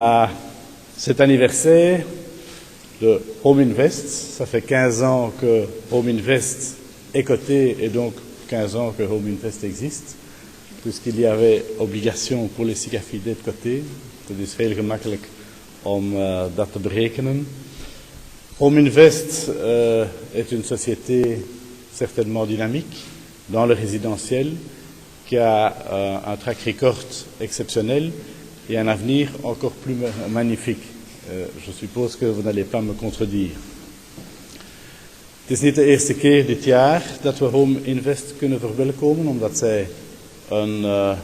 À cet anniversaire de Home Invest, ça fait 15 ans que Home Invest est coté et donc 15 ans que Home Invest existe, puisqu'il y avait obligation pour les SICAFI d'être coté. Het is heel gemakkelijk om dat te berekenen. Home Invest est une société certainement dynamique dans le résidentiel, qui a un track record exceptionnel et un avenir encore plus magnifique. Je suppose que vous n'allez pas me contredire. Het is niet de eerste keer dit jaar dat we Home Invest kunnen verwelkomen, omdat zij een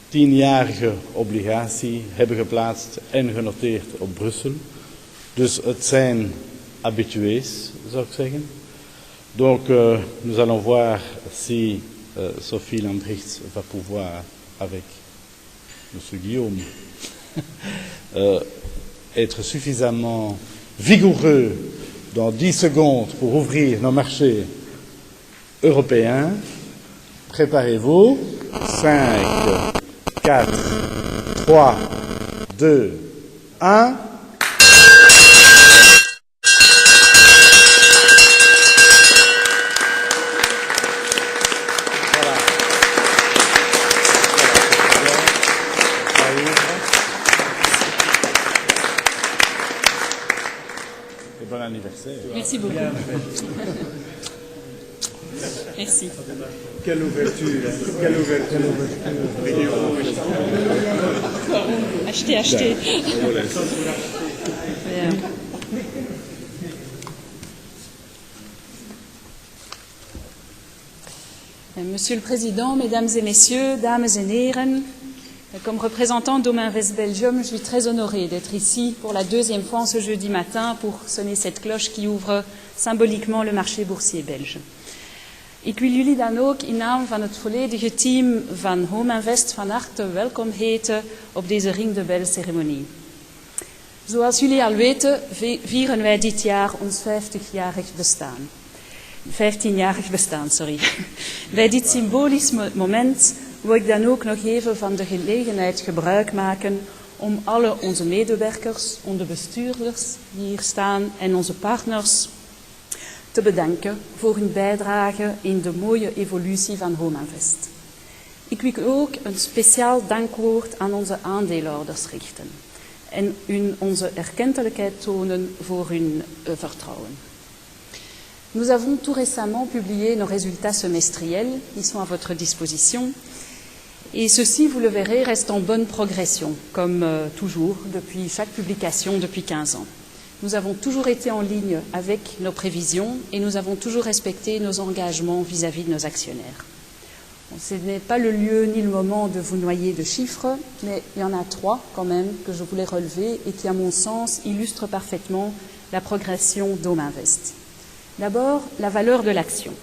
10-jarige obligatie hebben geplaatst en genoteerd op Brussel. Dus het zijn habitués, zou ik zeggen. Donc, nous allons voir si Sophie Lambrechts va pouvoir, avec M. Guillaume, être suffisamment vigoureux dans 10 secondes pour ouvrir nos marchés européens. Préparez-vous. 5, 4, 3, 2, 1. Bon anniversaire. Merci beaucoup. Merci. Quelle ouverture, hein. Quelle ouverture. Achetez, achetez. Monsieur le Président, Mesdames et Messieurs, Dames et Heren, comme représentant d'Home Invest Belgium, je suis très honorée d'être ici pour la deuxième fois en ce jeudi matin pour sonner cette cloche qui ouvre symboliquement le marché boursier belge. Ik wil jullie dan ook in naam van het volledige team van Home Invest van harte welkom heten op deze Ring de Bell ceremonie. Zoals jullie al weten vieren wij dit jaar ons 15-jarig bestaan. Bij dit symbolisch moment wil ik dan ook nog even van de gelegenheid gebruik maken om alle onze medewerkers, onze bestuurders die hier staan en onze partners te bedanken voor hun bijdrage in de mooie evolutie van Home Invest. Ik wil ook een speciaal dankwoord aan onze aandeelhouders richten en onze erkentelijkheid tonen voor hun vertrouwen. Nous avons tout récemment publié nos résultats semestriels, ils sont à votre disposition. Et ceci, vous le verrez, reste en bonne progression, comme toujours, depuis chaque publication, depuis 15 ans. Nous avons toujours été en ligne avec nos prévisions et nous avons toujours respecté nos engagements vis-à-vis de nos actionnaires. Bon, ce n'est pas le lieu ni le moment de vous noyer de chiffres, mais il y en a 3 quand même que je voulais relever et qui, à mon sens, illustrent parfaitement la progression d'Home Invest. D'abord, la valeur de l'action.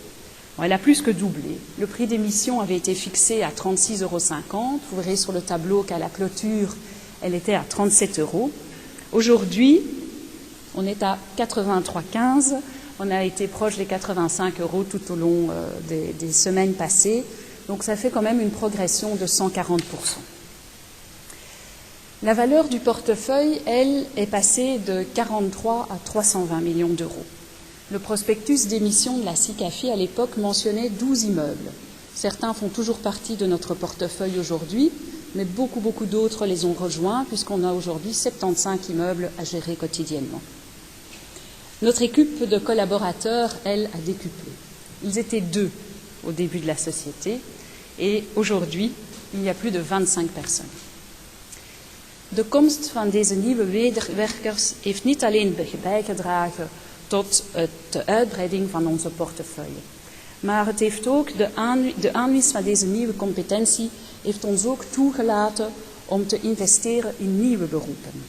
Bon, elle a plus que doublé. Le prix d'émission avait été fixé à 36,50 €. Vous verrez sur le tableau qu'à la clôture, elle était à 37 €. Aujourd'hui, on est à 83,15 €. On a été proche des 85 € tout au long des semaines passées. Donc ça fait quand même une progression de 140%. La valeur du portefeuille, elle, est passée de 43 à 320 millions d'euros. Le prospectus d'émission de la SICAFI à l'époque mentionnait 12 immeubles. Certains font toujours partie de notre portefeuille aujourd'hui, mais beaucoup d'autres les ont rejoints puisqu'on a aujourd'hui 75 immeubles à gérer quotidiennement. Notre équipe de collaborateurs, elle, a décuplé. Ils étaient 2 au début de la société et aujourd'hui, il y a plus de 25 personnes. De komst van deze nieuwe medewerkers heeft niet alleen bijgedragen tot de uitbreiding van onze portefeuille. Maar het heeft ook de aanwinst van deze nieuwe competentie heeft ons ook toegelaten om te investeren in nieuwe beroepen.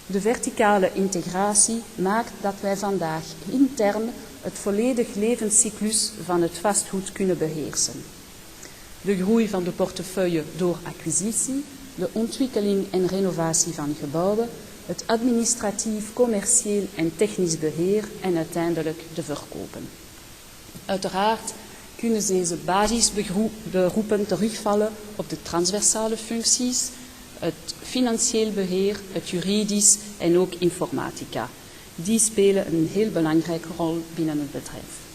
De verticale integratie maakt dat wij vandaag intern het volledige levenscyclus van het vastgoed kunnen beheersen. De groei van de portefeuille door acquisitie, de ontwikkeling en renovatie van gebouwen, het administratief, commercieel en technisch beheer en uiteindelijk de verkopen. Uiteraard kunnen deze basisberoepen terugvallen op de transversale functies, het financieel beheer, het juridisch en ook informatica. Die spelen een heel belangrijke rol binnen het bedrijf.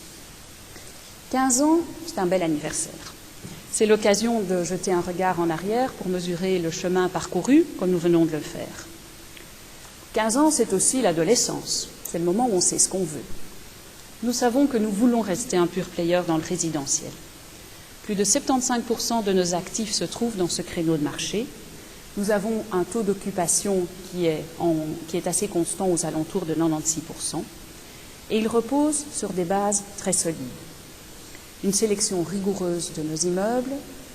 15 ans, c'est un bel anniversaire. C'est l'occasion de jeter un regard en arrière pour mesurer le chemin parcouru, comme nous venons de le faire. 15 ans, c'est aussi l'adolescence. C'est le moment où on sait ce qu'on veut. Nous savons que nous voulons rester un pure player dans le résidentiel. Plus de 75% de nos actifs se trouvent dans ce créneau de marché. Nous avons un taux d'occupation qui est assez constant aux alentours de 96%. Et il repose sur des bases très solides. Une sélection rigoureuse de nos immeubles,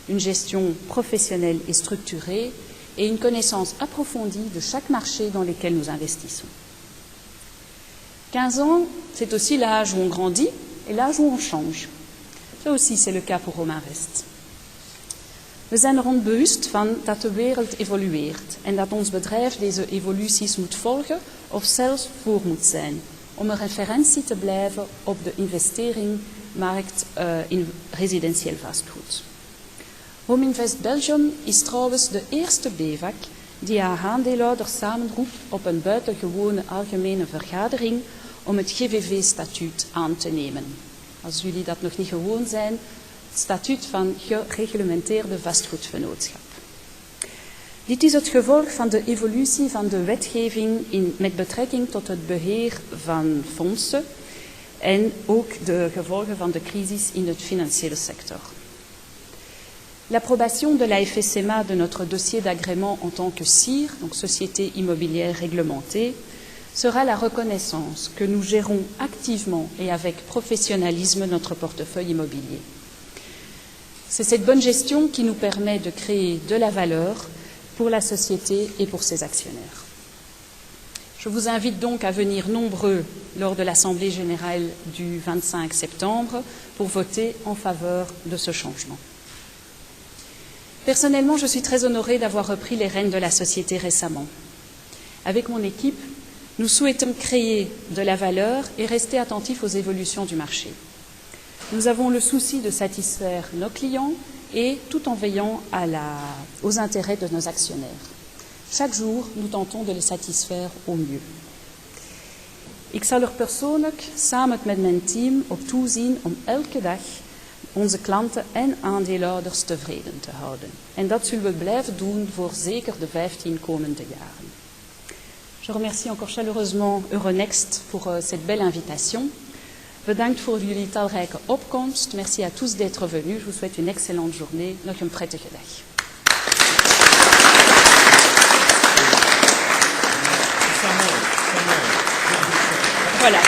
une gestion professionnelle et structurée et une connaissance approfondie de chaque marché dans lequel nous investissons. 15 ans, c'est aussi l'âge où on grandit et l'âge où on change. Ça aussi, c'est le cas pour Rominvest. We zijn er ons bewust van dat de wereld evolueert en dat ons bedrijf deze evoluties moet volgen of zelfs voor moet zijn, om een referentie te blijven op de investeringsmarkt in residentieel vastgoed. Rominvest Belgium is trouwens de eerste BEVAC die haar aandeelhouders samenroept op een buitengewone algemene vergadering om het GVV-statuut aan te nemen. Als jullie dat nog niet gewoon zijn, het statuut van gereglementeerde vastgoedvennootschap. Dit is het gevolg van de evolutie van de wetgeving met betrekking tot het beheer van fondsen en ook de gevolgen van de crisis in de financiële sector. L'approbation de la FSMA de notre dossier d'agrément en tant que CIR, donc Société Immobilière Réglementée, sera la reconnaissance que nous gérons activement et avec professionnalisme notre portefeuille immobilier. C'est cette bonne gestion qui nous permet de créer de la valeur pour la société et pour ses actionnaires. Je vous invite donc à venir nombreux lors de l'Assemblée générale du 25 septembre pour voter en faveur de ce changement. Personnellement, je suis très honorée d'avoir repris les rênes de la société récemment. Avec mon équipe, nous souhaitons créer de la valeur et rester attentifs aux évolutions du marché. Nous avons le souci de satisfaire nos clients et tout en veillant aux intérêts de nos actionnaires. Chaque jour, nous tentons de les satisfaire au mieux. Ik zal er persoonlijk samen met mijn team op toezien om elke dag onze klanten en aandeelhouders tevreden te houden. En dat zullen we blijven doen voor zeker de 15 komende jaren. Je remercie encore chaleureusement Euronext pour cette belle invitation. Bedankt voor jullie talrijke opkomst. Merci à tous d'être venus. Je vous souhaite une excellente journée. Nog een prettige dag. Voilà.